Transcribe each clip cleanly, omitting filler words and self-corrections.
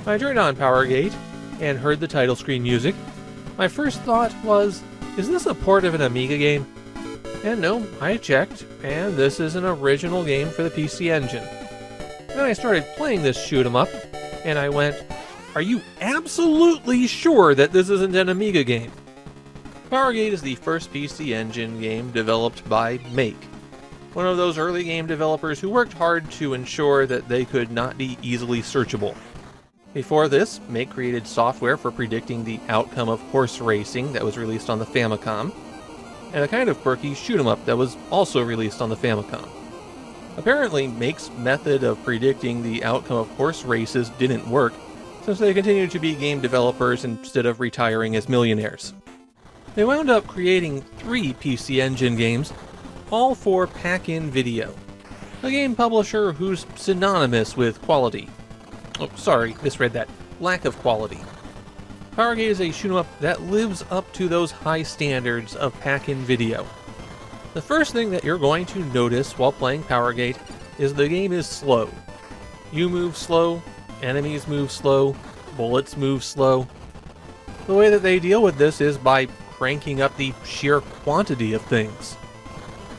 I turned on Power Gate and heard the title screen music. My first thought was, is this a port of an Amiga game? And no, I checked, and this is an original game for the PC Engine. Then I started playing this shoot 'em up, and I went, are you absolutely sure that this isn't an Amiga game? Power Gate is the first PC Engine game developed by Make, one of those early game developers who worked hard to ensure that they could not be easily searchable. Before this, Make created software for predicting the outcome of horse racing that was released on the Famicom, and a kind of quirky shoot 'em up that was also released on the Famicom. Apparently, Make's method of predicting the outcome of horse races didn't work, since they continued to be game developers instead of retiring as millionaires. They wound up creating 3 PC Engine games, all for Pack-In Video, a game publisher who's synonymous with quality. Oh, sorry, misread that. Lack of quality. Power Gate is a shoot 'em up that lives up to those high standards of Pack-In Video. The first thing that you're going to notice while playing Power Gate is the game is slow. You move slow, enemies move slow, bullets move slow. The way that they deal with this is by cranking up the sheer quantity of things.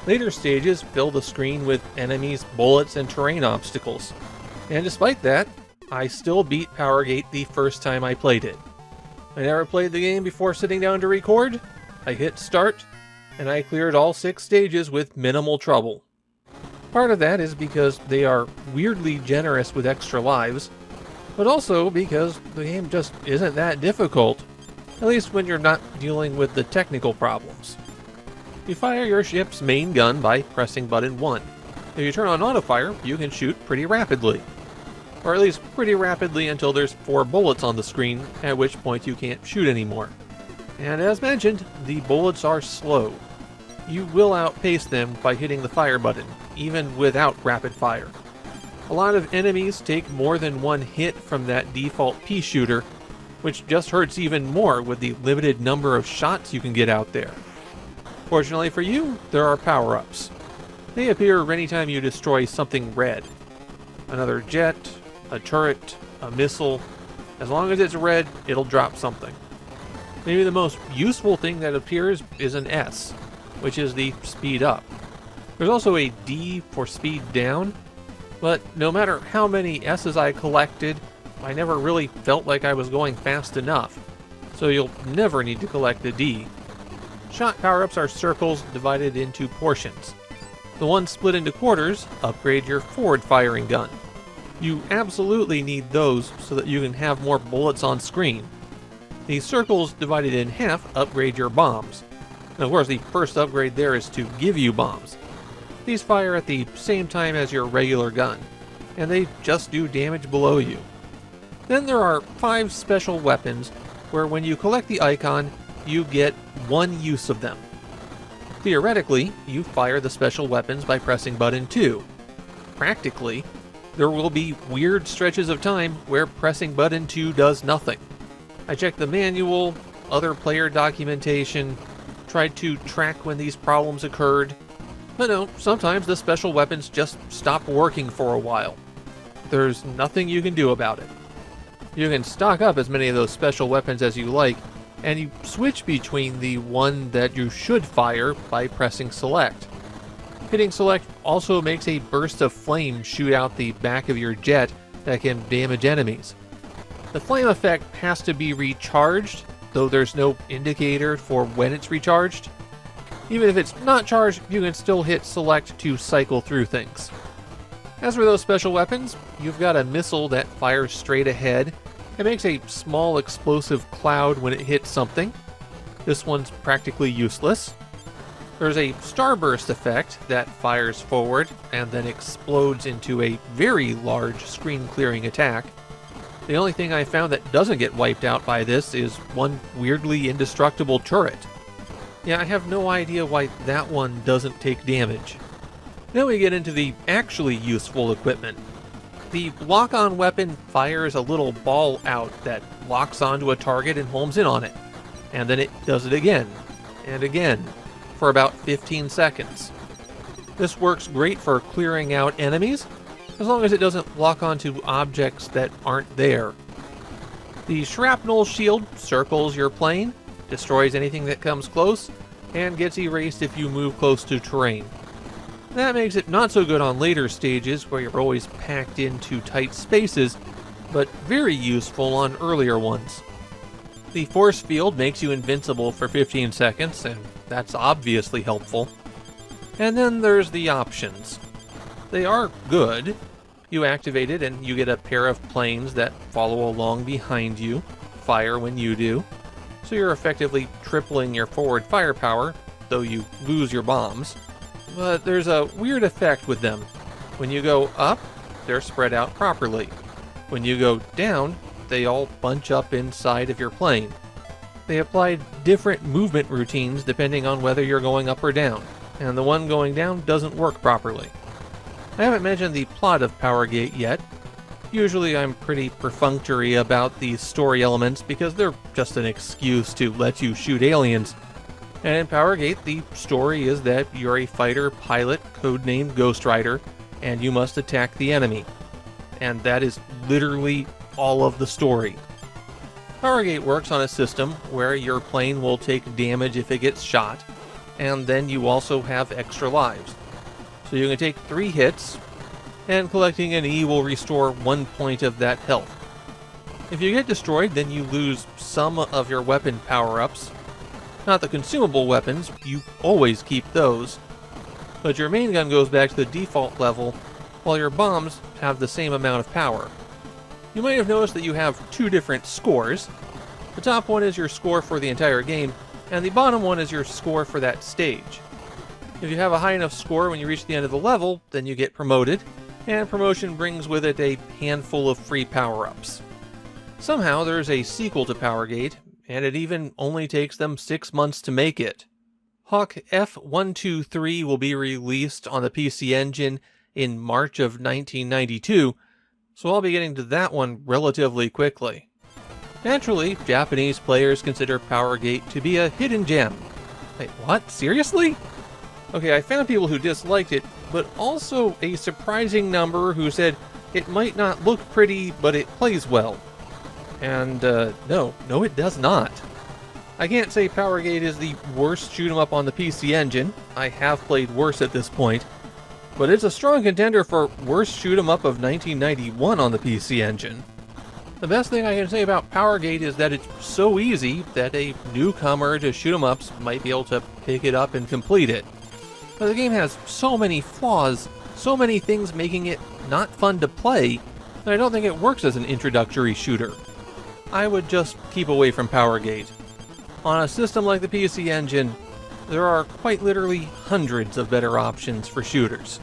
Later stages fill the screen with enemies, bullets, and terrain obstacles. And despite that, I still beat Power Gate the first time I played it. I never played the game before sitting down to record. I hit start, and I cleared all 6 stages with minimal trouble. Part of that is because they are weirdly generous with extra lives, but also because the game just isn't that difficult, at least when you're not dealing with the technical problems. You fire your ship's main gun by pressing button 1. If you turn on autofire, you can shoot pretty rapidly. Or at least pretty rapidly until there's 4 bullets on the screen, at which point you can't shoot anymore. And as mentioned, the bullets are slow. You will outpace them by hitting the fire button, even without rapid fire. A lot of enemies take more than 1 hit from that default pea shooter, which just hurts even more with the limited number of shots you can get out there. Fortunately for you, there are power-ups. They appear anytime you destroy something red. Another jet, a turret, a missile. As long as it's red, it'll drop something. Maybe the most useful thing that appears is an S, which is the speed up. There's also a D for speed down, but no matter how many S's I collected, I never really felt like I was going fast enough, so you'll never need to collect a D. Shot power-ups are circles divided into portions. The ones split into quarters upgrade your forward-firing gun. You absolutely need those so that you can have more bullets on screen. The circles divided in half upgrade your bombs. And of course, the first upgrade there is to give you bombs. These fire at the same time as your regular gun, and they just do damage below you. Then there are 5 special weapons, where when you collect the icon, you get 1 use of them. Theoretically, you fire the special weapons by pressing button 2. Practically, there will be weird stretches of time where pressing button 2 does nothing. I checked the manual, other player documentation, tried to track when these problems occurred, but no, sometimes the special weapons just stop working for a while. There's nothing you can do about it. You can stock up as many of those special weapons as you like, and you switch between the one that you should fire by pressing select. Hitting select also makes a burst of flame shoot out the back of your jet that can damage enemies. The flame effect has to be recharged, though there's no indicator for when it's recharged. Even if it's not charged, you can still hit select to cycle through things. As for those special weapons, you've got a missile that fires straight ahead. It makes a small explosive cloud when it hits something. This one's practically useless. There's a starburst effect that fires forward and then explodes into a very large screen-clearing attack. The only thing I found that doesn't get wiped out by this is one weirdly indestructible turret. Yeah, I have no idea why that one doesn't take damage. Then we get into the actually useful equipment. The lock-on weapon fires a little ball out that locks onto a target and homes in on it. And then it does it again, and again, for about 15 seconds. This works great for clearing out enemies, as long as it doesn't lock onto objects that aren't there. The shrapnel shield circles your plane, destroys anything that comes close, and gets erased if you move close to terrain. That makes it not so good on later stages where you're always packed into tight spaces, but very useful on earlier ones. The force field makes you invincible for 15 seconds, and that's obviously helpful. And then there's the options. They are good. You activate it and you get a pair of planes that follow along behind you, fire when you do. So you're effectively tripling your forward firepower, though you lose your bombs. But there's a weird effect with them. When you go up, they're spread out properly. When you go down, they all bunch up inside of your plane. They apply different movement routines depending on whether you're going up or down, and the one going down doesn't work properly. I haven't mentioned the plot of Power Gate yet. Usually I'm pretty perfunctory about these story elements because they're just an excuse to let you shoot aliens. And in Power Gate, the story is that you're a fighter pilot codenamed Ghost Rider, and you must attack the enemy. And that is literally all of the story. Power Gate works on a system where your plane will take damage if it gets shot, and then you also have extra lives. So you can take 3 hits, and collecting an E will restore 1 point of that health. If you get destroyed, then you lose some of your weapon power-ups. Not the consumable weapons, you always keep those. But your main gun goes back to the default level, while your bombs have the same amount of power. You might have noticed that you have 2 different scores. The top one is your score for the entire game, and the bottom one is your score for that stage. If you have a high enough score when you reach the end of the level, then you get promoted, and promotion brings with it a handful of free power-ups. Somehow there's a sequel to Power Gate, and it even only takes them 6 months to make it. Hawk F123 will be released on the PC Engine in March of 1992, so I'll be getting to that one relatively quickly. Naturally, Japanese players consider Power Gate to be a hidden gem. Wait, what? Seriously? Okay, I found people who disliked it, but also a surprising number who said it might not look pretty, but it plays well. And, no, it does not. I can't say Power Gate is the worst shoot-'em-up on the PC Engine. I have played worse at this point. But it's a strong contender for worst shoot-'em-up of 1991 on the PC Engine. The best thing I can say about Power Gate is that it's so easy that a newcomer to shoot-'em-ups might be able to pick it up and complete it. But the game has so many flaws, so many things making it not fun to play, that I don't think it works as an introductory shooter. I would just keep away from Power Gate. On a system like the PC Engine, there are quite literally hundreds of better options for shooters.